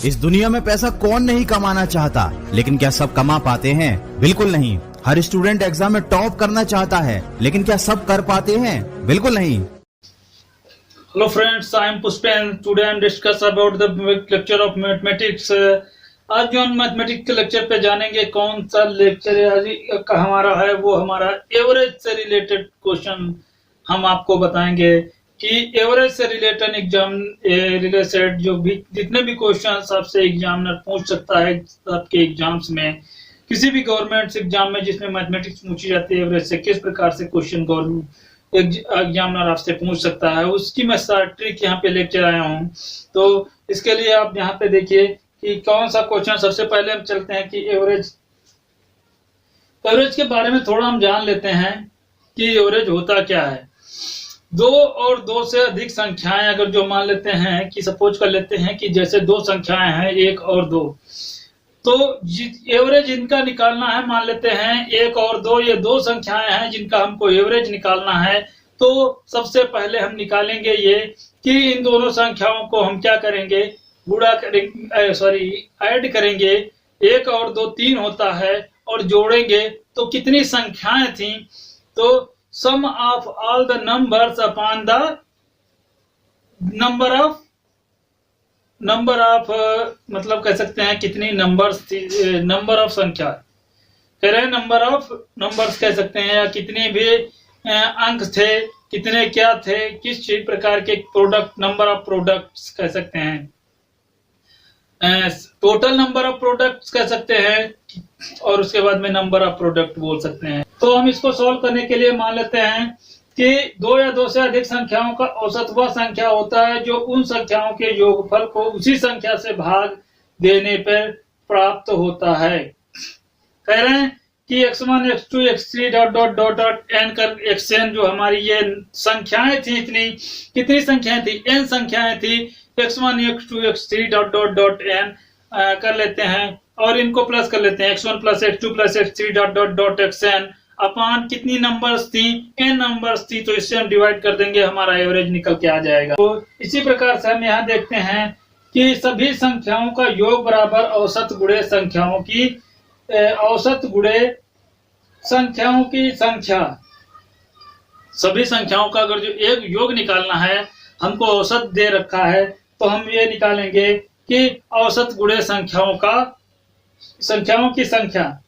इस दुनिया में पैसा कौन नहीं कमाना चाहता, लेकिन क्या सब कमा पाते हैं? बिल्कुल नहीं। हर स्टूडेंट एग्जाम में टॉप करना चाहता है, लेकिन क्या सब कर पाते हैं? बिल्कुल नहीं। Hello friends, I am Pushpen. Today I am discuss about the lecture of mathematics. आज जो हम मैथमेटिक्स के लेक्चर पे जानेंगे, कौन सा लेक्चर आज का हमारा है, वो हमारा एवरेज से रिलेटेड क्वेश्चन हम आपको बताएंगे कि एवरेज से रिलेटेड एग्जाम रिलेटेड जो भी जितने भी क्वेश्चन आपसे एग्जामिनर पूछ सकता है आपके एग्जाम्स में, किसी भी गवर्नमेंट एग्जाम में जिसमें मैथमेटिक्स पूछी जाती है, एवरेज से किस प्रकार से क्वेश्चन गवर्नमेंट एग्जामिनर आपसे पूछ सकता है, उसकी मैं सारी ट्रिक यहाँ पे लेक्चर आया हूँ। तो इसके लिए आप यहाँ पे देखिए कि कौन सा क्वेश्चन। सबसे पहले हम चलते हैं कि एवरेज के बारे में थोड़ा हम जान लेते हैं कि एवरेज होता क्या है। दो और दो से अधिक संख्याएं अगर जो मान लेते हैं कि सपोज कर लेते हैं कि जैसे दो संख्याएं हैं 1 और 2, तो एवरेज इनका निकालना है। मान लेते हैं 1 और 2 ये दो संख्याएं हैं जिनका हमको एवरेज निकालना है। तो सबसे पहले हम निकालेंगे ये कि इन दोनों संख्याओं को हम क्या करेंगे, गुणा करेंगे, ऐड करेंगे। 1 और 2 3 होता है और जोड़ेंगे तो कितनी संख्याएं थी, तो sum of all the numbers upon the number of मतलब कह सकते हैं कितनी नंबर्स थी, नंबर ऑफ संख्या कह रहे हैं, नंबर ऑफ नंबर्स कह सकते हैं, या कितने भी अंक थे, कितने क्या थे, किस चीज प्रकार के प्रोडक्ट, नंबर ऑफ प्रोडक्ट्स कह सकते हैं, टोटल नंबर ऑफ प्रोडक्ट्स कह सकते हैं, और उसके बाद में नंबर ऑफ प्रोडक्ट बोल सकते हैं। तो हम इसको सॉल्व करने के लिए मान लेते हैं कि 2 या 2 से अधिक संख्याओं का औसत वह संख्या होता है जो उन संख्याओं के योगफल को उसी संख्या से भाग देने पर प्राप्त होता है। कह रहे हैं कि x1 x2 x3 dot dot dot dot n कर xn जो हमारी ये संख्याएं थी, इतनी कितनी संख्याएं थी, n संख्याएं थी। x1 x2 x3 dot dot dot n कर लेते हैं और इनको प्लस कर लेते हैं, x1 plus x2 plus x3 dot dot dot xn अपान कितनी नंबर्स थी, n नंबर्स थी, तो इससे हम डिवाइड कर देंगे, हमारा एवरेज निकल के आ जाएगा। तो इसी प्रकार से हम यहाँ देखते हैं कि सभी संख्याओं का योग बराबर औसत गुणे संख्याओं की औसत गुणे संख्याओं की संख्या। सभी संख्याओं का अगर जो एक योग निकालना है, हमको औसत दे रखा है, तो हम ये निकालेंगे कि औसत गुणे संख्याओं की संख्या।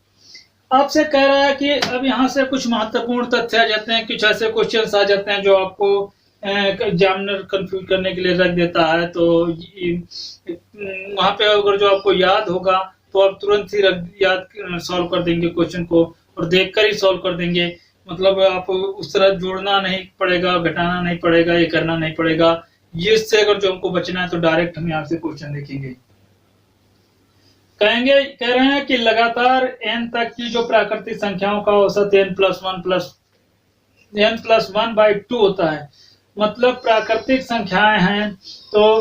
आपसे कह रहा है कि अब यहाँ से कुछ महत्वपूर्ण तथ्य आ जाते हैं, कुछ ऐसे क्वेश्चंस आ जाते हैं जो आपको एग्जामिनर कंफ्यूज करने के लिए रख देता है। तो वहां पे अगर जो आपको याद होगा तो आप तुरंत ही याद सॉल्व कर देंगे क्वेश्चन को, और देखकर ही सॉल्व कर देंगे। मतलब आप उस तरह जोड़ना नहीं पड़ेगा, घटाना नहीं पड़ेगा, ये करना नहीं पड़ेगा। इससे अगर जो हमको बचना है तो डायरेक्ट हम यहाँ से क्वेश्चन देखेंगे। कह रहे हैं कि लगातार n तक की जो प्राकृतिक संख्याओं का औसत n प्लस 1/2 होता है। मतलब प्राकृतिक संख्याएं हैं, तो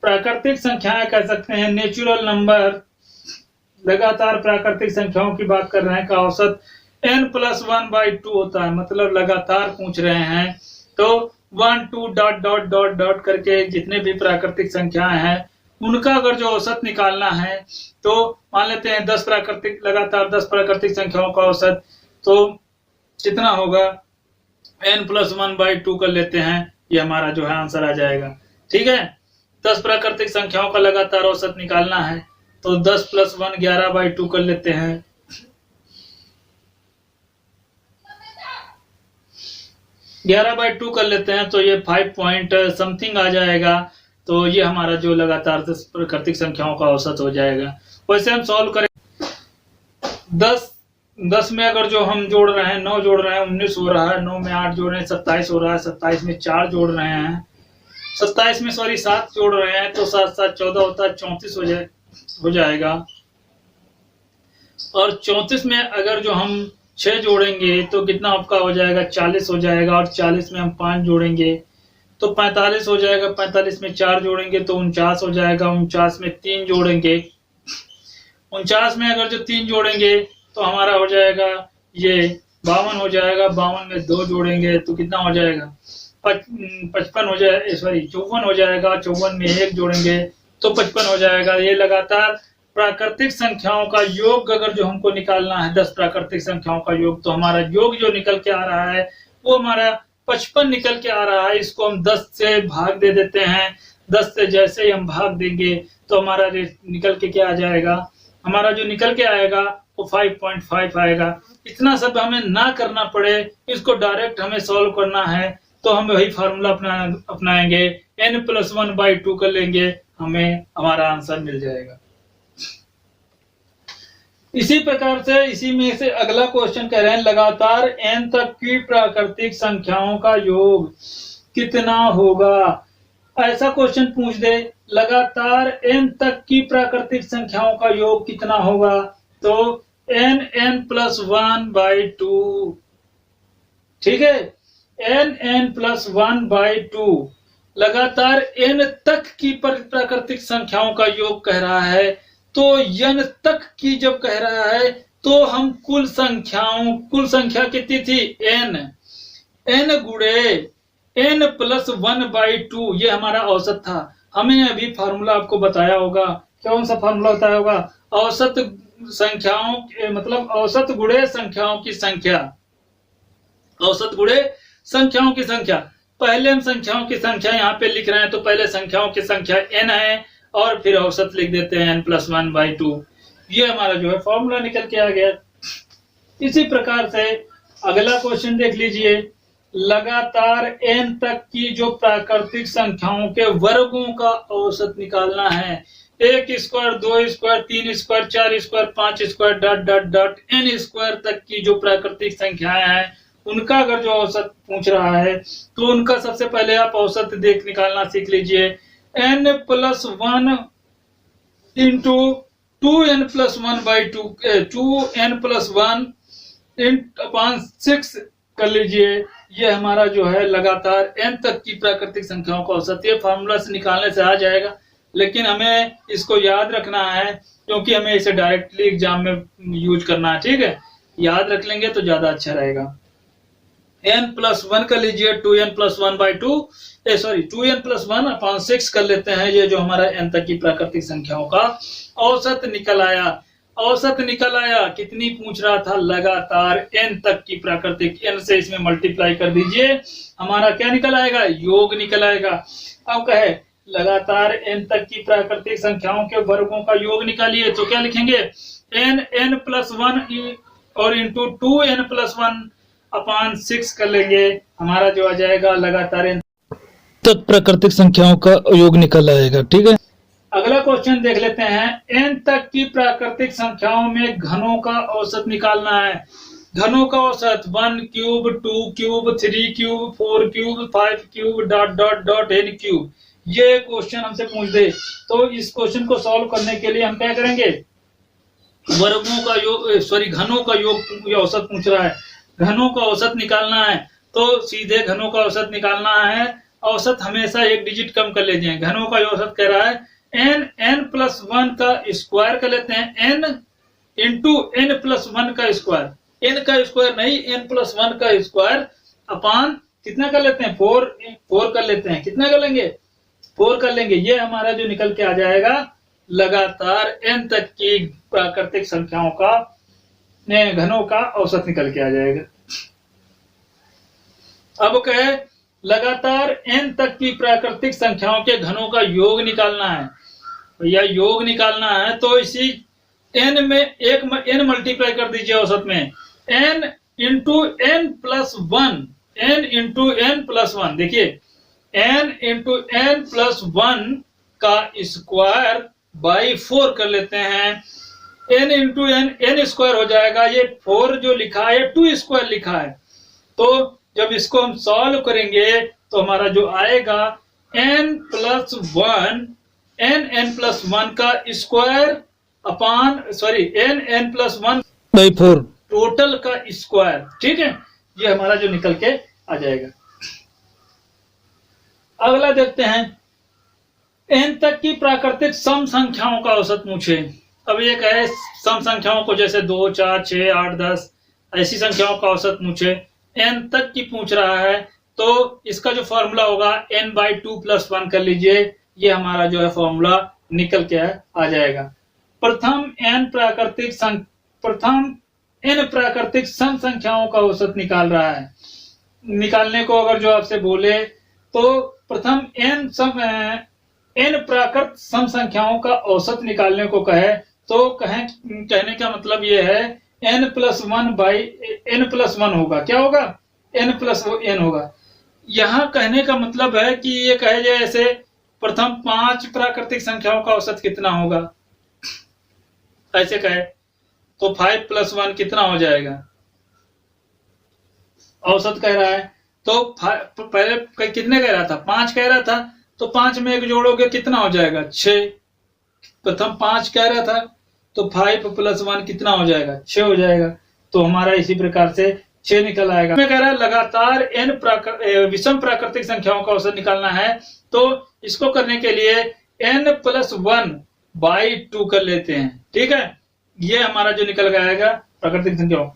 प्राकृतिक संख्याएं कह सकते हैं नेचुरल नंबर। लगातार प्राकृतिक संख्याओं की बात कर रहे हैं का औसत n प्लस 1/2 होता है। मतलब लगातार पूछ रहे हैं, तो 1 2 डॉट डॉट डॉट डॉट करके जितने भी प्राकृतिक संख्याएं हैं उनका अगर जो औसत निकालना है, तो मान लेते हैं लगातार 10 प्राकृतिक संख्याओं का औसत, तो कितना होगा, n प्लस 1/2 कर लेते हैं, ये हमारा जो है आंसर आ जाएगा। ठीक है, 10 प्राकृतिक संख्याओं का लगातार औसत निकालना है, तो 10 प्लस 1 11/2 कर लेते हैं। कर लेते हैं, तो ये 5 पॉइंट समथिंग आ जाएगा। तो ये हमारा जो लगातार 10 प्राकृतिक संख्याओं का औसत हो जाएगा। वैसे हम सॉल्व करें, 10 में अगर जो हम जोड़ रहे हैं, 9 जोड़ रहे हैं 19 हो रहा है, 9 में 8 जोड़ रहे हैं 27 हो रहा है, 27 में 4 जोड़ रहे हैं, 27 में 7 जोड़ रहे हैं, तो 7 7 14 होता है, 34 हो जाएगा। और 34 में अगर जो हम 6 जोड़ेंगे तो कितना आपका हो जाएगा, 40 हो जाएगा। और 40 में हम 5 जोड़ेंगे तो 45 हो जाएगा। 45 में 4 जोड़ेंगे तो 49 हो जाएगा। 49 में 3 जोड़ेंगे, 49 में अगर जो 3 जोड़ेंगे तो हमारा हो जाएगा ये 52 हो जाएगा। 52 में 2 जोड़ेंगे तो कितना हो जाएगा, 55 हो जाएगा, 54 हो जाएगा। 54 में 1 जोड़ेंगे तो 55 हो जाएगा। ये लगातार प्राकृतिक संख्याओं का योग अगर जो हमको निकालना है 10 प्राकृतिक संख्याओं का योग, तो हमारा योग जो निकल के आ रहा है वो हमारा 55 निकल के आ रहा है। इसको हम 10 से भाग दे देते हैं। 10 से जैसे ही हम भाग देंगे तो हमारा निकल के क्या आ जाएगा, हमारा जो निकल के आएगा वो 5.5 आएगा। इतना सब हमें ना करना पड़े, इसको डायरेक्ट हमें सॉल्व करना है, तो हम वही फार्मूला अपनाएंगे, n+1/2 कर लेंगे, हमें हमारा आंसर मिल जाएगा। इसी प्रकार से इसी में से अगला क्वेश्चन कह रहे हैं, लगातार n तक की प्राकृतिक संख्याओं का योग कितना होगा। ऐसा क्वेश्चन पूछ दे, लगातार n तक की प्राकृतिक संख्याओं का योग कितना होगा, तो n+1/2, ठीक है, n+1/2 लगातार n तक की प्राकृतिक संख्याओं का योग कह रहा है। तो n तक की जब कह रहा है तो हम कुल संख्या कितनी थी, n गुणे n+1/2, ये हमारा औसत था। हमें अभी फार्मूला आपको बताया होगा, कौन सा फार्मूला बताया होगा, औसत संख्याओं मतलब औसत गुणे संख्याओं की संख्या, औसत गुणे संख्याओं की संख्या। पहले हम संख्याओं की संख्या यहाँ पे लिख रहे हैं, तो पहले संख्याओं की संख्या n है और फिर औसत लिख देते हैं n+1/2। ये हमारा जो है फॉर्मूला निकल के आ गया। इसी प्रकार से अगला क्वेश्चन देख लीजिए, लगातार n तक की जो प्राकृतिक संख्याओं के वर्गों का औसत निकालना है। 1 square, 2 square, 3 square, 4 square, 5 square dot n square तक की जो प्राकृतिक संख्याएं हैं उनका अगर जो औसत पूछ रहा है तो उनका सबसे पहले आप औसत निकालना सीख लीजिए। n+1 इंटू 2n+1/2, 2n+1/6 कर लीजिए। ये हमारा जो है लगातार n तक की प्राकृतिक संख्याओं का औसत, ये फार्मूला से निकालने से आ जाएगा, लेकिन हमें इसको याद रखना है क्योंकि हमें इसे डायरेक्टली एग्जाम में यूज करना है, ठीक है, याद रख लेंगे तो ज्यादा अच्छा रहेगा। n+1 कर लीजिए, 2n+1/6 कर लेते हैं। ये जो हमारा n तक की प्राकृतिक संख्याओं का औसत निकल आया। औसत निकल आया, कितनी पूछ रहा था, लगातार n तक की प्राकृतिक, n से इसमें मल्टीप्लाई कर दीजिए, हमारा क्या निकल आएगा, योग निकल आएगा। अब कहे लगातार n तक की प्राकृतिक संख्याओं के वर्गों का योग निकालिए, तो क्या लिखेंगे, n+1 और इंटू 2n+1/6 कर लेंगे, हमारा जो आ जाएगा लगातार n तक प्राकृतिक संख्याओं का योग निकल आएगा, ठीक है। अगला क्वेश्चन देख लेते हैं, n तक की प्राकृतिक संख्याओं में घनों का औसत निकालना है। घनों का औसत 1 cube, 2 cube, 3 cube, 4 cube, 5 cube dot n cube. ये क्वेश्चन हमसे पूछ दे तो इस क्वेश्चन को सॉल्व करने के लिए हम क्या करेंगे, वर्गों का योग, घनों का योग औसत पूछ रहा है, घनों का औसत निकालना है, तो सीधे घनों का औसत निकालना है। औसत हमेशा एक डिजिट कम कर लीजिए। घनों का औसत कह रहा है n+1 का स्क्वायर कर लेते हैं, n इंटू n+1 का स्क्वायर, n का स्क्वायर नहीं, n+1 का स्क्वायर अपान कितना कर लेते हैं, 4 कर लेते हैं, कितना कर लेंगे, 4 कर लेंगे। ये हमारा जो निकल के आ जाएगा लगातार n तक की प्राकृतिक संख्याओं का घनों का औसत निकल के आ जाएगा। अब कहे लगातार n तक की प्राकृतिक संख्याओं के घनों का योग निकालना है, या योग निकालना है तो इसी n में n मल्टीप्लाई कर दीजिए औसत में, n into n+1, n into n+1, देखिए n इंटू n+1 का स्क्वायर बाई 4 कर लेते हैं, n इंटू n स्क्वायर हो जाएगा, ये 4 जो लिखा है 2 स्क्वायर लिखा है, तो जब इसको हम सॉल्व करेंगे तो हमारा जो आएगा n+1 का स्क्वायर अपान n+1/4 टोटल का स्क्वायर, ठीक है, ये हमारा जो निकल के आ जाएगा। अगला देखते हैं, n तक की प्राकृतिक सम संख्याओं का औसत पूछे। अब ये कहे सम संख्याओं को जैसे 2, 4, 6, 8, 10 ऐसी संख्याओं का औसत पूछे, n तक की पूछ रहा है, तो इसका जो फॉर्मूला होगा n/2 + 1 कर लीजिए, ये हमारा जो है फॉर्मूला निकल के आ जाएगा। प्रथम n प्राकृतिक सम संख्याओं का औसत निकाल रहा है। निकालने को अगर जो आपसे बोले तो प्रथम n प्राकृत सम संख्याओं का औसत निकालने को कहे तो कहने का मतलब ये है n+1 होगा। क्या होगा? n+n होगा। यहाँ कहने का मतलब है कि ये कहे जैसे प्रथम 5 प्राकृतिक संख्याओं का औसत कितना होगा, ऐसे कहे तो 5+1 कितना हो जाएगा? औसत कह रहा है तो पहले कितने कह रहा था? 5 कह रहा था, तो 5 में 1 जोड़ोगे कितना हो जाएगा? 6। प्रथम 5 कह रहा था तो 5+1 कितना हो जाएगा? 6 हो जाएगा। तो हमारा इसी प्रकार से 6 निकल आएगा। मैं कह रहा है लगातार विषम प्राकृतिक संख्याओं का औसत निकालना है, तो इसको करने के लिए n+1/2 कर लेते हैं। ठीक है, ये हमारा जो निकल के आएगा प्राकृतिक संख्याओं।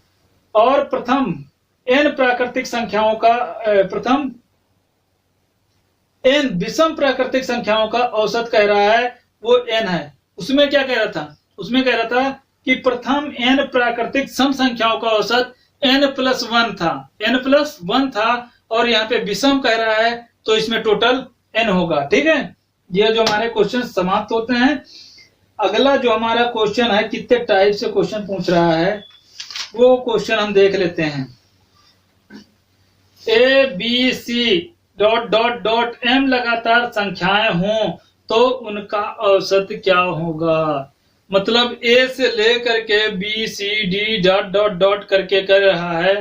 और प्रथम n प्राकृतिक संख्याओं का प्रथम n विषम प्राकृतिक संख्याओं का औसत कह रहा है, वो n है। उसमें क्या कह रहा था? उसमें कह रहा था कि प्रथम n प्राकृतिक सम संख्याओं का औसत n+1 था, और यहाँ पे विषम कह रहा है तो इसमें टोटल n होगा। ठीक है, ये जो हमारे क्वेश्चन समाप्त होते हैं। अगला जो हमारा क्वेश्चन है, कितने टाइप से क्वेश्चन पूछ रहा है, वो क्वेश्चन हम देख लेते हैं। ABC ... लगातार संख्याएं हों तो उनका औसत क्या होगा? मतलब A से लेकर के B C D ... करके कर रहा है।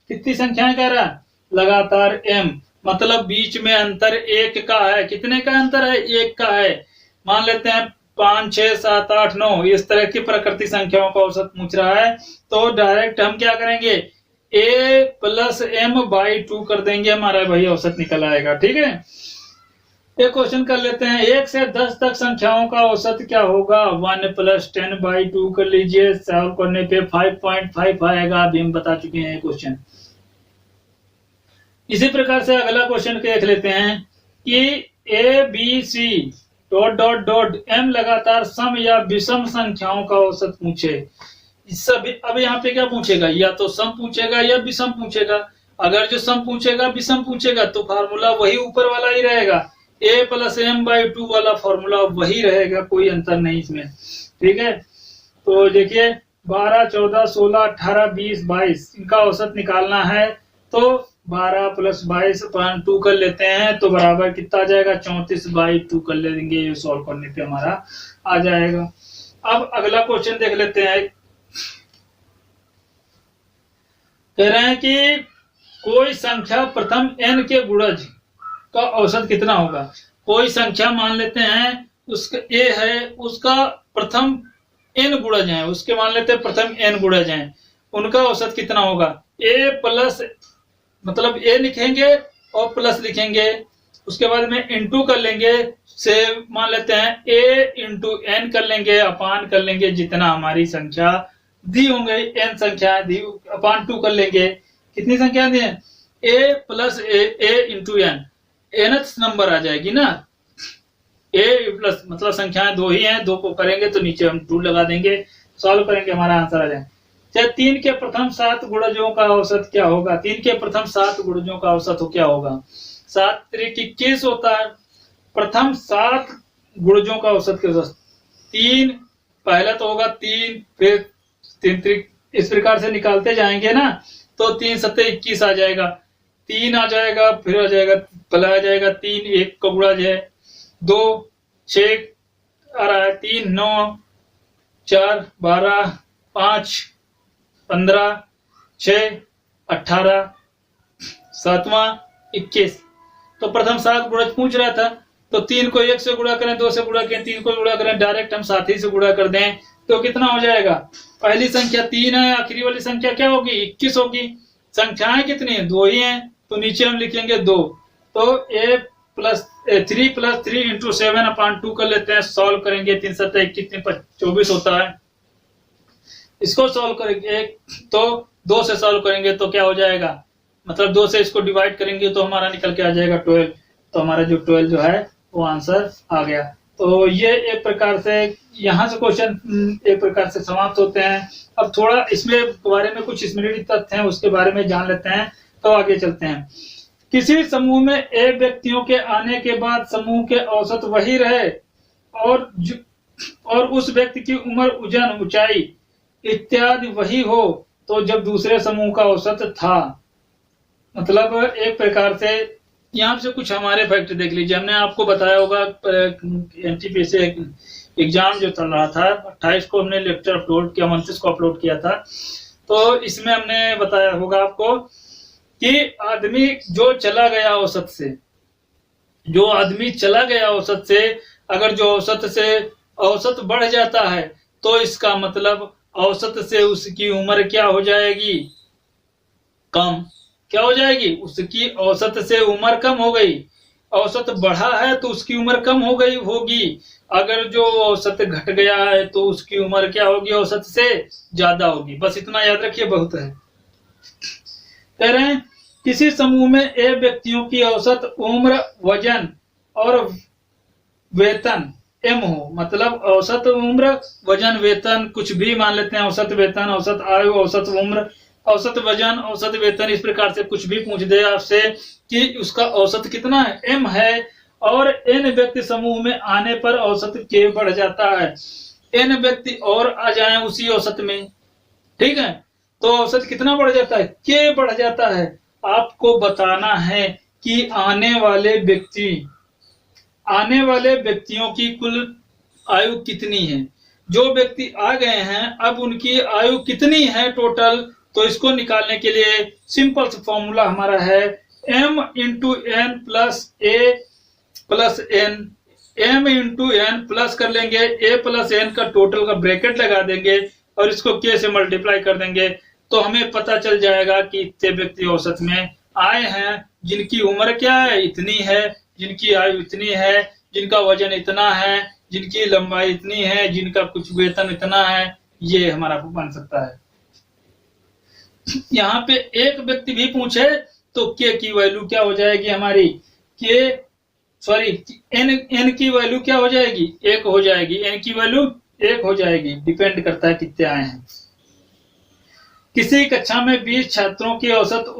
कितनी संख्याएं कह रहा है? लगातार M, मतलब बीच में अंतर 1 का है। कितने का अंतर है? 1 का है। मान लेते हैं 5 6 7 8 9 इस तरह की प्राकृतिक संख्याओं का औसत पूछ रहा है, तो डायरेक्ट हम क्या करेंगे? a+m/2 कर देंगे, हमारा भाई औसत निकल आएगा। ठीक है, एक क्वेश्चन कर लेते हैं। 1 से 10 तक संख्याओं का औसत क्या होगा? 1+10/2 कर लीजिए। सॉल्व करने पे 5.5 आएगा। अभी हम बता चुके हैं क्वेश्चन। इसी प्रकार से अगला क्वेश्चन देख लेते हैं कि ABC ... M लगातार सम या विषम संख्याओं का औसत पूछे। अब यहाँ पे क्या पूछेगा? या तो सम पूछेगा या विषम पूछेगा। अगर जो सम पूछेगा विषम पूछेगा तो फार्मूला वही ऊपर वाला ही रहेगा, a+m/2 वाला फार्मूला वही रहेगा, कोई अंतर नहीं इसमें। ठीक है, तो देखिए 12 14 16 18 20 22 इनका औसत निकालना है, तो 12 + 22/2 कर लेते हैं, तो बराबर कितना आ जाएगा? 34/2 कर लेंगे। ये सॉल्व करने पे हमारा आ जाएगा। अब अगला क्वेश्चन देख लेते हैं। कह रहे हैं कि कोई संख्या प्रथम n के गुणज का औसत कितना होगा? कोई संख्या मान लेते हैं उसका a है, उसका प्रथम n गुणज है, उसके मान लेते हैं प्रथम n गुणज हैं, उनका औसत कितना होगा? मतलब a लिखेंगे और प्लस लिखेंगे, उसके बाद में इंटू कर लेंगे, से मान लेते हैं a × n कर लेंगे, अपान कर लेंगे, जितना हमारी संख्या दी होंगे n संख्या दी अपान 2 कर लेंगे। कितनी संख्या दी है? a + a × n, nth number आ जाएगी ना। a प्लस मतलब संख्याएं 2 ही हैं, 2 को करेंगे तो नीचे हम 2 लगा देंगे, सॉल्व करेंगे, हमारा आंसर आ जाए। 3 के प्रथम 7 गुणजों का औसत क्या होगा? 3 के प्रथम 7 गुणजों का औसत हो क्या होगा? 7 × 3 = 21 होता है। प्रथम 7 गुणजों का औसत क्या होगा? 3 पहला तो होगा 3, फिर 3 3 इस प्रकार से निकालते जाएंगे ना, तो 3 7 21 आ जाएगा, 3 आ जाएगा, फिर आ जाएगा पहला आ जाएगा 3 1 का गुणज है, 2 6 आ रहा है, 3 9 4 12 5 15 6 18 7वां 21। तो प्रथम 7 गुणज पूछ रहा था, तो 3 को 1 से गुणा करें, 2 से गुणा करें, 3 को गुणा करें, डायरेक्ट हम 7 ही से गुणा कर दें तो कितना हो जाएगा? पहली संख्या 3 है, आखिरी वाली संख्या क्या होगी? 21 होगी। संख्याएं कितनी है? 2 ही हैं, तो नीचे हम लिखेंगे 2। तो a + 3 + 3 × 7/2 कर लेते हैं, सॉल्व करेंगे। 3 7 21 24 होता है। इसको सॉल्व करेंगे तो 2 से सॉल्व करेंगे तो क्या हो जाएगा? मतलब 2 से इसको डिवाइड करेंगे तो हमारा निकल के आ जाएगा 12। तो हमारा जो 12 जो है वो आंसर आ गया। तो ये एक प्रकार से यहाँ से क्वेश्चन एक प्रकार से समाप्त होते हैं। अब थोड़ा इसमें बारे में कुछ स्मृति तथ्य हैं, उसके बारे में जान लेते हैं, तो आगे चलते हैं। किसी समूह में ए व्यक्तियों के आने के बाद समूह के औसत वही रहे और उस व्यक्ति की उम्र, वजन, ऊंचाई इत्यादि वही हो, तो जब दूसरे समूह का औसत था। मतलब एक प्रकार से यहाँ से कुछ हमारे फैक्ट देख लीजिए। हमने आपको बताया होगा एनटीपीसी एग्जाम जो चल रहा था, 28 को हमने लेक्चर अपलोड किया, 29 को अपलोड किया था। तो इसमें हमने बताया होगा आपको कि आदमी जो चला गया औसत से, जो आदमी चला गया औसत से, अगर जो औसत से औसत बढ़ जाता है तो इसका मतलब औसत से उसकी उम्र क्या हो जाएगी, कम। क्या हो जाएगी, उसकी औसत से उम्र कम हो गई। औसत बढ़ा है तो उसकी उम्र कम हो गई होगी। अगर जो औसत घट गया है तो उसकी उम्र क्या होगी, औसत से ज्यादा होगी। बस इतना याद रखिए, बहुत है। कह रहे हैं किसी समूह में ए व्यक्तियों की औसत उम्र, वजन और वेतन एम हो, मतलब औसत उम्र, वजन, वेतन कुछ भी मान लेते हैं, औसत वेतन, औसत आयु, औसत उम्र, औसत वजन, औसत वेतन, इस प्रकार से कुछ भी पूछ दे आपसे कि उसका औसत कितना है, एम है, और एन व्यक्ति समूह में आने पर औसत के बढ़ जाता है। एन व्यक्ति और आ जाए उसी औसत में, ठीक है, तो औसत कितना बढ़ जाता है, के बढ़ जाता है। आपको बताना है कि आने वाले व्यक्तियों की कुल आयु कितनी है। जो व्यक्ति आ गए हैं अब उनकी आयु कितनी है टोटल, तो इसको निकालने के लिए सिंपल फॉर्मूला हमारा है m into n plus a plus n. m into n plus कर लेंगे a प्लस एन का टोटल का ब्रैकेट लगा देंगे और इसको k से मल्टीप्लाई कर देंगे, तो हमें पता चल जाएगा कि इतने व्यक्ति औसत में आए हैं जिनकी उम्र क्या है, इतनी है, जिनकी आयु इतनी है, जिनका वजन इतना है, जिनकी लंबाई इतनी है, जिनका कुछ वेतन इतना है। ये हमारा बन सकता है। यहाँ पे एक व्यक्ति भी पूछे तो के की वैल्यू क्या हो जाएगी हमारी, एन की वैल्यू क्या हो जाएगी, 1 हो जाएगी। एन की वैल्यू 1 हो जाएगी, डिपेंड करता है कितने आए हैं। किसी कक्षा में 20 छात्रों की औसत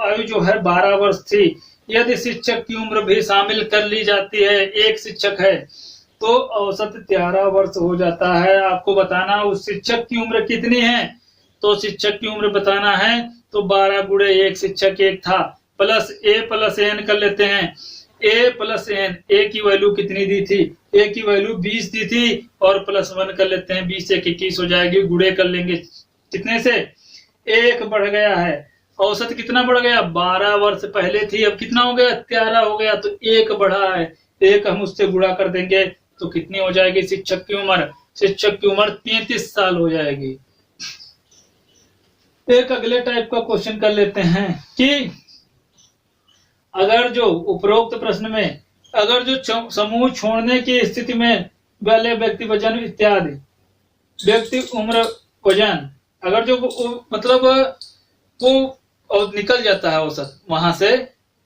आयु जो है 12 वर्ष थी। यदि शिक्षक की उम्र भी शामिल कर ली जाती है, एक शिक्षक है, तो औसत 13 वर्ष हो जाता है। आपको बताना उस शिक्षक की उम्र कितनी है, तो शिक्षक की उम्र बताना है तो 12 गुणे 1, शिक्षक 1 था, प्लस ए प्लस एन कर लेते हैं। ए प्लस एन, ए की वैल्यू कितनी दी थी, ए की वैल्यू 20 दी थी, और प्लस 1 कर लेते हैं, 20 से 21 हो जाएगी। गुणे कर लेंगे कितने से, 1 बढ़ गया है। औसत कितना बढ़ गया, 12 वर्ष पहले थी, अब कितना हो गया, 13 हो गया, तो 1 बढ़ा है। 1 हम उससे गुणा कर देंगे तो कितनी हो जाएगी शिक्षक की उम्र, शिक्षक की उम्र 33 साल हो जाएगी। एक अगले टाइप का क्वेश्चन कर लेते हैं कि अगर जो उपरोक्त प्रश्न में अगर जो समूह छोड़ने की स्थिति में वाले व्यक्ति, वजन इत्यादि, व्यक्ति, उम्र, वजन, अगर जो मतलब वो निकल जाता है औसत वहां से,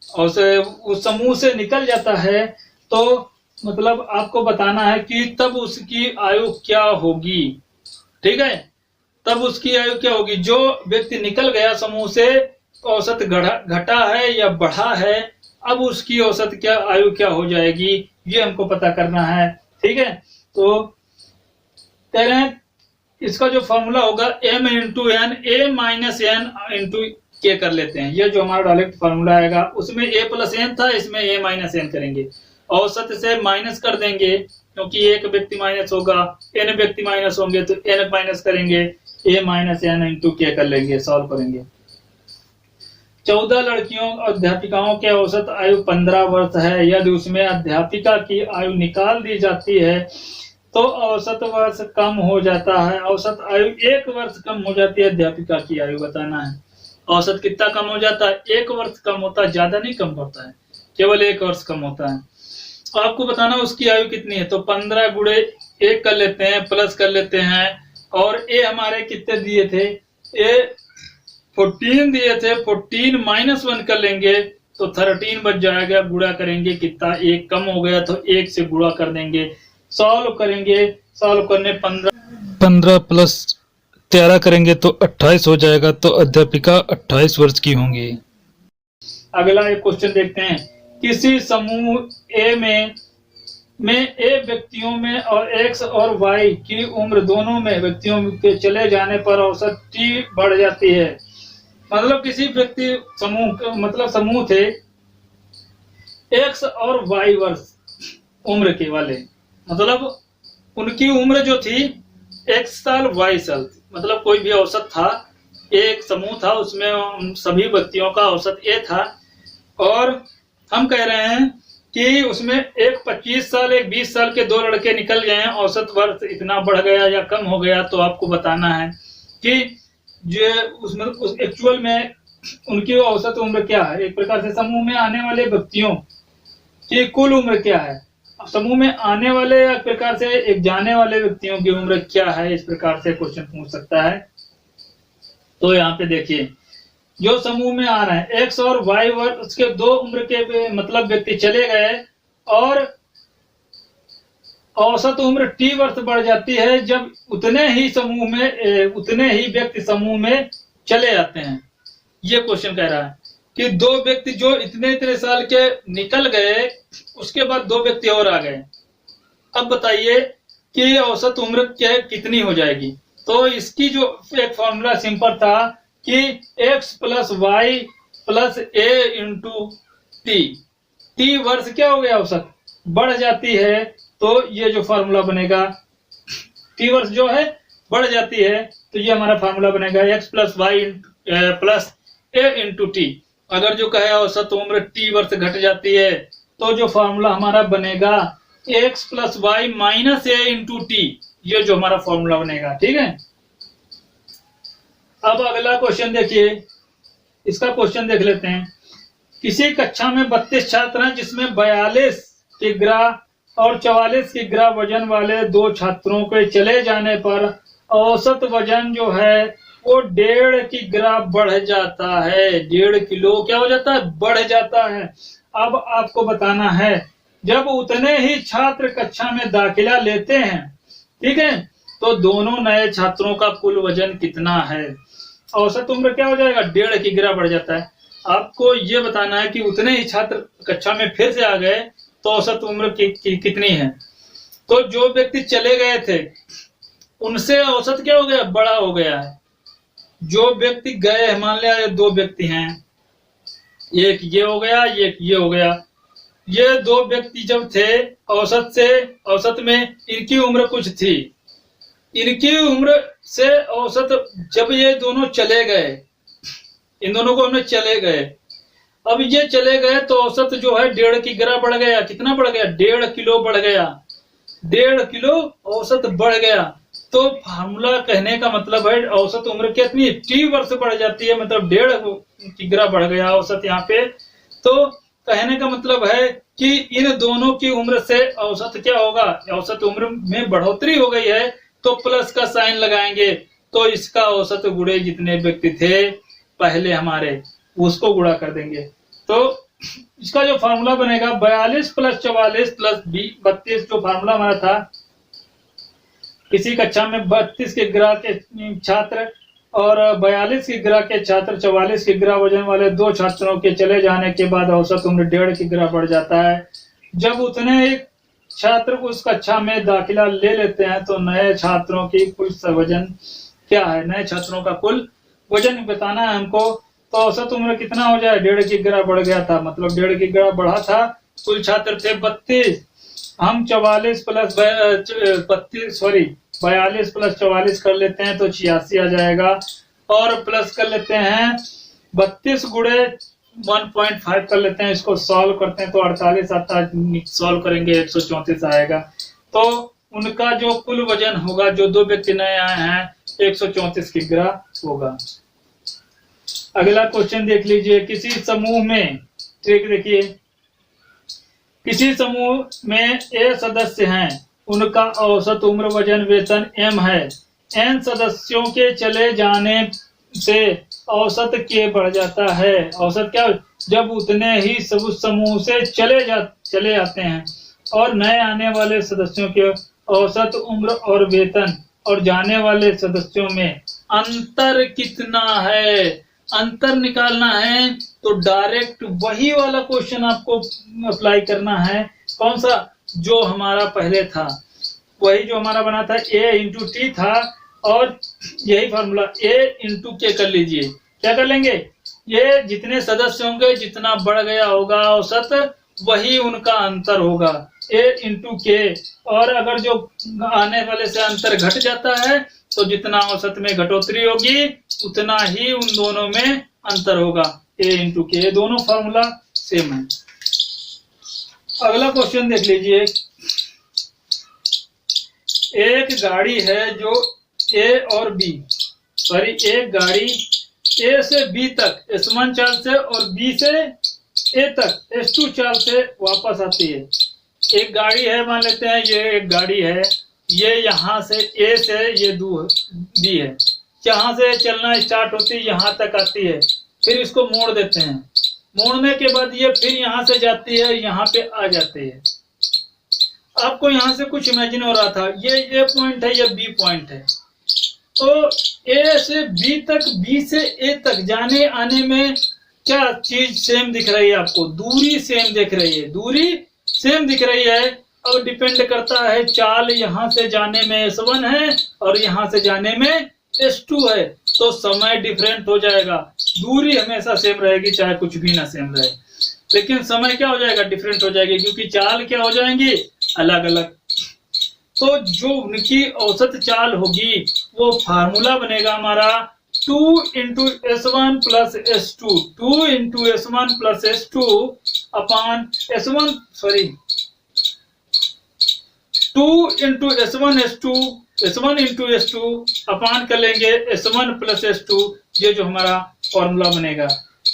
और उस समूह से निकल जाता है, तो मतलब आपको बताना है कि तब उसकी आयु क्या होगी। ठीक है, तब उसकी आयु क्या होगी। जो व्यक्ति निकल गया समूह से, औसत घटा है या बढ़ा है, अब उसकी औसत क्या आयु क्या हो जाएगी, ये हमको पता करना है। ठीक है, तो कह रहे हैं इसका जो फॉर्मूला होगा m इंटू एन, ए माइनस एन इंटू के कर लेते हैं। ये जो हमारा डायरेक्ट फॉर्मूला आएगा, उसमें a प्लस एन था, इसमें a माइनस एन करेंगे। औसत से माइनस कर देंगे क्योंकि एक व्यक्ति माइनस होगा, n व्यक्ति माइनस होंगे तो n माइनस करेंगे, a माइनस एन इंटू के कर लेंगे, सॉल्व करेंगे। 14 लड़कियों अध्यापिकाओं के औसत आयु 15 वर्ष है। यदि उसमें अध्यापिका की आयु निकाल दी जाती है तो औसत वर्ष कम हो जाता है। औसत आयु 1 वर्ष कम हो जाती है, अध्यापिका की आयु बताना है। औसत कितना कम हो जाता है, 1 वर्ष कम होता है, ज्यादा नहीं कम होता है, केवल 1 वर्ष कम होता है। आपको बताना उसकी आयु कितनी है, तो 15 गुणे 1 कर लेते हैं, प्लस कर लेते हैं, और ए हमारे कितने दिए थे, ए 14 दिए थे, 14 माइनस 1 कर लेंगे तो 13 बच जाएगा। गुणा करेंगे कितना, 1 कम हो गया तो 1 से गुणा कर देंगे, सॉल्व करेंगे, सॉल्व करने 15 प्लस 13 करेंगे तो 28 हो जाएगा, तो अध्यापिका 28 वर्ष की होंगी। अगला एक क्वेश्चन देखते हैं। किसी समूह ए में ए व्यक्तियों में और एक्स और वाई की उम्र दोनों में व्यक्तियों के चले जाने पर औसत टी बढ़ जाती है। मतलब किसी व्यक्ति समूह थे एक्स और वाई वर्ष उम्र के वाले, मतलब उनकी उम्र जो थी एक्स साल वाई साल, मतलब कोई भी औसत था, एक समूह था उसमें सभी व्यक्तियों का औसत ए था, और हम कह रहे हैं कि उसमें एक 25 साल एक 20 साल के दो लड़के निकल गए हैं, औसत वर्ष इतना बढ़ गया या कम हो गया, तो आपको बताना है कि जो उसमें उस एक्चुअल में उनकी औसत उम्र क्या है। एक प्रकार से समूह में आने वाले व्यक्तियों की कुल उम्र क्या है, समूह में आने वाले एक प्रकार से एक जाने वाले व्यक्तियों की उम्र क्या है, इस प्रकार से क्वेश्चन पूछ सकता है। तो यहाँ पे देखिए, जो समूह में आ रहे हैं एक्स और वाई वर्ष उसके दो उम्र के मतलब व्यक्ति चले गए और औसत उम्र टी वर्ष बढ़ जाती है जब उतने ही व्यक्ति समूह में चले जाते हैं। ये क्वेश्चन कह रहा है कि दो व्यक्ति जो इतने साल के निकल गए, उसके बाद दो व्यक्ति और आ गए। अब बताइए कि औसत उम्र क्या कितनी हो जाएगी। तो इसकी जो एक फॉर्मूला सिंपल था कि x प्लस वाई प्लस ए इंटू टी वर्ष क्या हो गया, औसत बढ़ जाती है। तो ये जो फॉर्मूला बनेगा, टी वर्ष जो है बढ़ जाती है, तो ये हमारा फॉर्मूला बनेगा x प्लस वाई प्लस ए इंटू टी। अगर जो कहे औसत उम्र टी वर्ष घट जाती है, तो जो फॉर्मूला हमारा बनेगा x प्लस वाई माइनस ए इंटू टी, ये जो हमारा फॉर्मूला बनेगा। ठीक है, अब अगला क्वेश्चन देखिए, इसका क्वेश्चन देख लेते हैं। किसी कक्षा में 32 छात्र हैं जिसमें 42 किग्रा और 44 किग्रा वजन वाले दो छात्रों के चले जाने पर औसत वजन जो है वो 1.5 किग्रा बढ़ जाता है। 1.5 किलो क्या हो जाता है, बढ़ जाता है। अब आपको बताना है, जब उतने ही छात्र कक्षा में दाखिला लेते हैं, ठीक है, तो दोनों नए छात्रों का कुल वजन कितना है। औसत उम्र क्या हो जाएगा, 1.5 किग्रा बढ़ जाता है। आपको ये बताना है कि उतने ही छात्र कक्षा में फिर से आ गए तो औसत उम्र कितनी है। तो जो व्यक्ति चले गए थे उनसे औसत क्या हो गया, बड़ा हो गया है। जो व्यक्ति गए, मान लिया दो व्यक्ति हैं, एक ये हो गया, एक ये हो गया। ये दो व्यक्ति जब थे औसत में इनकी उम्र कुछ थी, इनकी उम्र से औसत जब ये दोनों चले गए, इन दोनों को हमने चले गए, अब ये चले गए तो औसत जो है 1.5 किग्रा बढ़ गया। कितना बढ़ गया, 1.5 किलो बढ़ गया। 1.5 किलो औसत बढ़ गया। तो फार्मूला कहने का मतलब है औसत उम्र कितनी, टी वर्ष बढ़ जाती है, मतलब 1.5 किग्रा बढ़ गया औसत यहाँ पे। तो कहने का मतलब है कि इन दोनों की उम्र से औसत क्या होगा, औसत उम्र में बढ़ोतरी हो गई है, तो प्लस का साइन लगाएंगे, तो इसका औसत गुणे जितने व्यक्ति थे पहले हमारे, उसको गुणा कर देंगे। तो इसका जो फार्मूला बनेगा 42 प्लस 44 प्लस 32, जो फार्मूला हमारा था, किसी कक्षा में 32 किग्रा के छात्र और 42 किग्रा के छात्र, 44 किग्रा वजन वाले दो छात्रों के चले जाने के बाद औसत उम्र 1.5 किग्रा बढ़ जाता है। जब उतने छात्र उस कक्षा में दाखिला ले लेते हैं तो नए छात्रों की कुल वजन क्या है, नए छात्रों का कुल वजन बताना है हमको। तो औसत उम्र कितना हो जाए, 1.5 किग्रा बढ़ गया था, मतलब 1.5 किग्रा बढ़ा था। कुल छात्र थे 32, हम 42 प्लस 44 कर लेते हैं तो 86 आ जाएगा, और प्लस कर लेते हैं 32 गुणे 1.5 कर लेते हैं, इसको सॉल्व करते हैं तो 48 आता है, सॉल्व करेंगे 134 आएगा। तो उनका जो कुल वजन होगा, जो दो व्यक्ति नए आए हैं, 134 किग्रा होगा। अगला क्वेश्चन देख लीजिए। किसी समूह में, ट्रिक देखिए, किसी समूह में ए सदस्य हैं, उनका औसत उम्र वजन वेतन m है। n सदस्यों के चले जाने से औसत के बढ़ जाता है। औसत क्या, जब उतने ही सब समूह से चले जाते हैं और नए आने वाले सदस्यों के औसत उम्र और वेतन और जाने वाले सदस्यों में अंतर कितना है, अंतर निकालना है। तो डायरेक्ट वही वाला क्वेश्चन आपको अप्लाई करना है। कौन सा? जो हमारा पहले था, वही जो हमारा बना था a इंटू टी था, और यही फॉर्मूला a इंटू के कर लीजिए। क्या कर लेंगे? ये जितने सदस्य होंगे जितना बढ़ गया होगा औसत, वही उनका अंतर होगा, a इंटू के। और अगर जो आने वाले से अंतर घट जाता है तो जितना औसत में घटोतरी होगी उतना ही उन दोनों में अंतर होगा, a इंटू के। दोनों फॉर्मूला सेम है। अगला क्वेश्चन देख लीजिए। एक गाड़ी है जो A और B, सॉरी एक गाड़ी A से B तक S1 चाल से और B से A तक S2 चाल से वापस आती है। एक गाड़ी है, मान लेते हैं ये एक गाड़ी है, ये यहाँ से A से ये B है, यहाँ से चलना स्टार्ट होती है, यहाँ तक आती है, फिर इसको मोड़ देते हैं। मोड़ने के बाद ये फिर यहाँ से जाती है, यहाँ पे आ जाती है। आपको यहाँ से कुछ इमेजिन हो रहा था, ये A पॉइंट है, ये B पॉइंट है। तो A से B तक, B से A तक जाने आने में क्या चीज सेम दिख रही है आपको? दूरी सेम दिख रही है, दूरी सेम दिख रही है। अब डिपेंड करता है, चाल यहाँ से जाने में S1 है और यहाँ से जाने में S2 है, तो समय डिफरेंट हो जाएगा। दूरी हमेशा सेम रहेगी, चाहे कुछ भी ना सेम रहे, लेकिन समय क्या हो जाएगा? डिफरेंट हो जाएगी, क्योंकि चाल क्या हो जाएंगी? अलग अलग। तो जो उनकी औसत चाल होगी वो फार्मूला बनेगा हमारा 2 into S1 plus S2, 2 into S1 plus S2 upon S1, sorry 2 into S1 S2, S1 into S2 upon कर लेंगे S1 प्लस S2। ये जो हमारा फॉर्मूला बनेगा।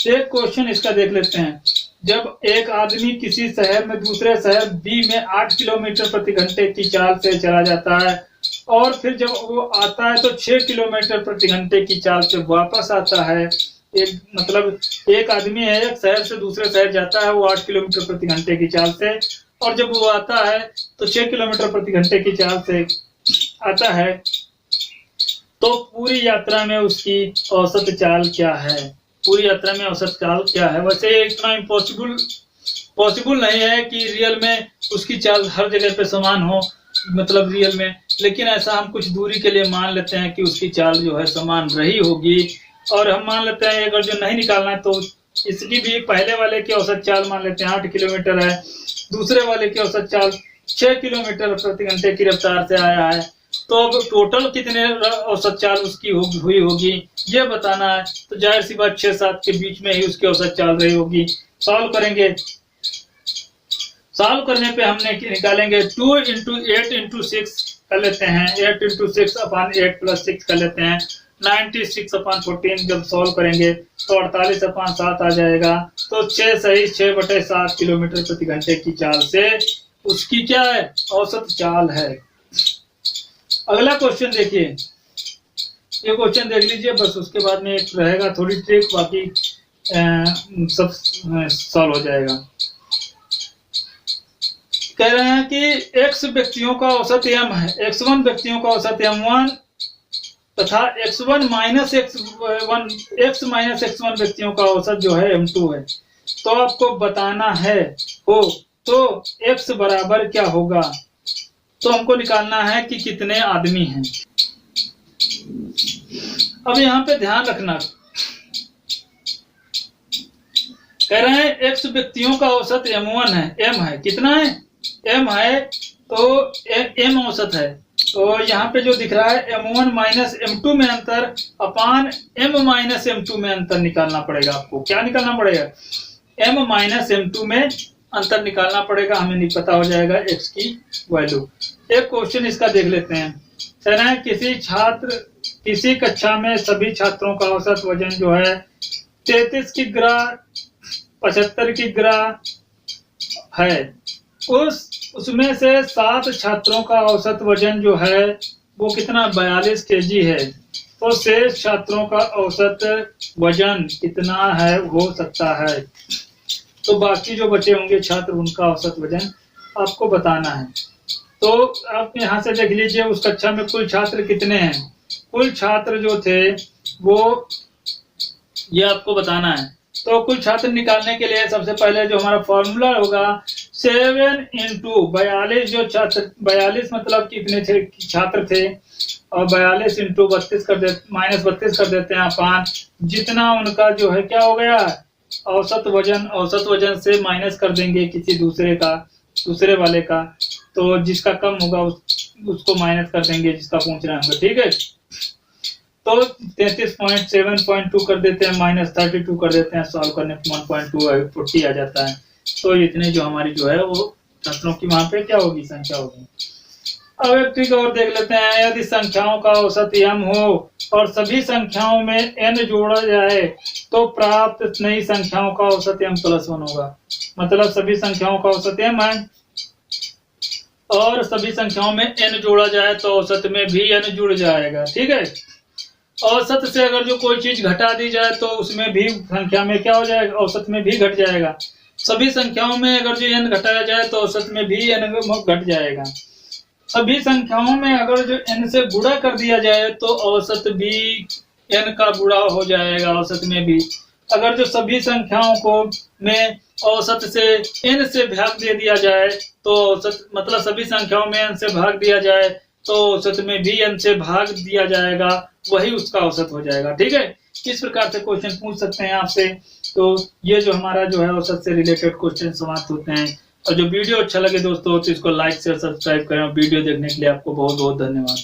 एक क्वेश्चन इसका देख लेते हैं। जब एक आदमी किसी शहर में दूसरे शहर B में 8 किलोमीटर प्रति घंटे की चाल से चला जाता है और फिर जब वो आता है तो 6 किलोमीटर प्रति घंटे की चाल से वापस आता है। एक मतलब एक आदमी है, एक शहर से दूसरे शहर जाता है, वो 8 किलोमीटर प्रति घंटे की चाल से, और जब वो आता है तो 6 किलोमीटर प्रति घंटे की चाल से आता है। तो पूरी यात्रा में उसकी औसत चाल क्या है? पूरी यात्रा में औसत चाल क्या है? वैसे इतना पॉसिबल नहीं है कि रियल में उसकी चाल हर जगह पे समान हो, मतलब रियल में, लेकिन ऐसा हम कुछ दूरी के लिए मान लेते हैं कि उसकी चाल जो है समान रही होगी। और हम मान लेते हैं अगर जो नहीं निकालना है तो इसकी भी पहले वाले की औसत चाल मान लेते हैं 8 किलोमीटर है, दूसरे वाले की औसत चाल 6 किलोमीटर प्रति घंटे की रफ्तार से आया है। तो अब टोटल कितने औसत चाल उसकी हुई होगी ये बताना है। तो जाहिर सी बात 6-7 के बीच में ही उसकी औसत चाल रही होगी। सॉल्व करेंगे। सॉल्व करने पे हमने निकालेंगे 2 इंटू 8 इंटू 6 कर लेते हैं, 8 इंटू 6 अपॉन 8 प्लस 6 कर लेते हैं, 96 अपॉन 14। जब सॉल्व करेंगे तो 48 अपॉन 7 आ जाएगा। तो 6 सही 6/7 किलोमीटर प्रति घंटे की चाल से उसकी क्या है? औसत चाल है। अगला क्वेश्चन देखिए, ये क्वेश्चन देख लीजिए, बस उसके बाद में एक रहेगा थोड़ी ट्रिक, बाकी सब सॉल्व हो जाएगा। कह रहे हैं कि x व्यक्तियों का औसत m है, x1 व्यक्तियों का औसत m1 तथा x1 माइनस x1 व्यक्तियों का औसत जो है m2 है। तो आपको बताना है हो तो x बराबर क्या होगा। तो हमको निकालना है कि कितने आदमी हैं। अब यहाँ पे ध्यान रखना, कह रहे हैं x व्यक्तियों का औसत m1 है, m है, कितना है? m है, तो m औसत है। तो यहाँ पे जो दिख रहा है m1 माइनस m2 में अंतर अपान m माइनस m2 में अंतर निकालना पड़ेगा। आपको क्या निकालना पड़ेगा? m माइनस m2 में अंतर निकालना पड़ेगा। हमें नहीं पता हो जाएगा x की वैल्यू। एक क्वेश्चन इसका देख लेते हैं। कहना है किसी कक्षा में सभी छात्रों का औसत वजन जो है 33 किग्रा 75 किग्रा है, उसमें से 7 छात्रों का औसत वजन जो है वो कितना? 42 kg है। तो शेष छात्रों का औसत वजन कितना है हो सकता है? तो बाकी जो बचे होंगे छात्र उनका औसत वजन आपको बताना है। तो आप यहाँ से देख लीजिए उस कक्षा में कुल छात्र कितने हैं। कुल छात्र जो थे वो ये आपको बताना है। तो कुल छात्र निकालने के लिए सबसे पहले जो हमारा फॉर्मूला होगा 7 इंटू 42, जो छात्र 42 मतलब कितने थे छात्र थे, और 42 इंटू 32 कर दे -32 कर देते हैं अपान जितना उनका जो है क्या हो गया औसत वजन से माइनस कर देंगे किसी दूसरे वाले का, तो जिसका कम होगा उसको माइनस कर देंगे जिसका पूछ रहे होंगे। ठीक है, तो 33.7.2 कर देते हैं -32 कर देते हैं, सॉल्व करने पर 1.2 40 आ जाता है। तो इतने जो हमारी जो है वो छात्रों की वहां पे क्या होगी संख्या होगी। अब एक ट्रिक और देख लेते हैं। यदि संख्याओं का औसत m हो और सभी संख्याओं में n जोड़ा जाए तो प्राप्त नई संख्याओं का औसत m+1 होगा। मतलब सभी संख्याओं का औसत m है और सभी संख्याओं में n जोड़ा जाए तो औसत में भी n जुड़ जाएगा। ठीक है, औसत से अगर जो कोई चीज घटा दी जाए तो उसमें भी संख्या में क्या हो जाएगा औसत में भी घट जाएगा। सभी संख्याओं में अगर जो n घटाया जाए तो औसत में भी n घट जाएगा। सभी संख्याओं में अगर जो n से गुणा कर दिया जाए तो औसत भी n का गुणा हो जाएगा औसत में भी। अगर जो सभी संख्याओं को में औसत से n से भाग दे दिया जाए तो औसत मतलब सभी संख्याओं में n से भाग दिया जाए तो औसत में भी n से भाग दिया जाएगा, वही उसका औसत हो जाएगा। ठीक है, इस प्रकार से क्वेश्चन पूछ सकते हैं आपसे। तो ये जो हमारा जो है औसत से रिलेटेड क्वेश्चन समाप्त होते हैं। और जो वीडियो अच्छा लगे दोस्तों तो इसको लाइक शेयर सब्सक्राइब करें। वीडियो देखने के लिए आपको बहुत बहुत धन्यवाद।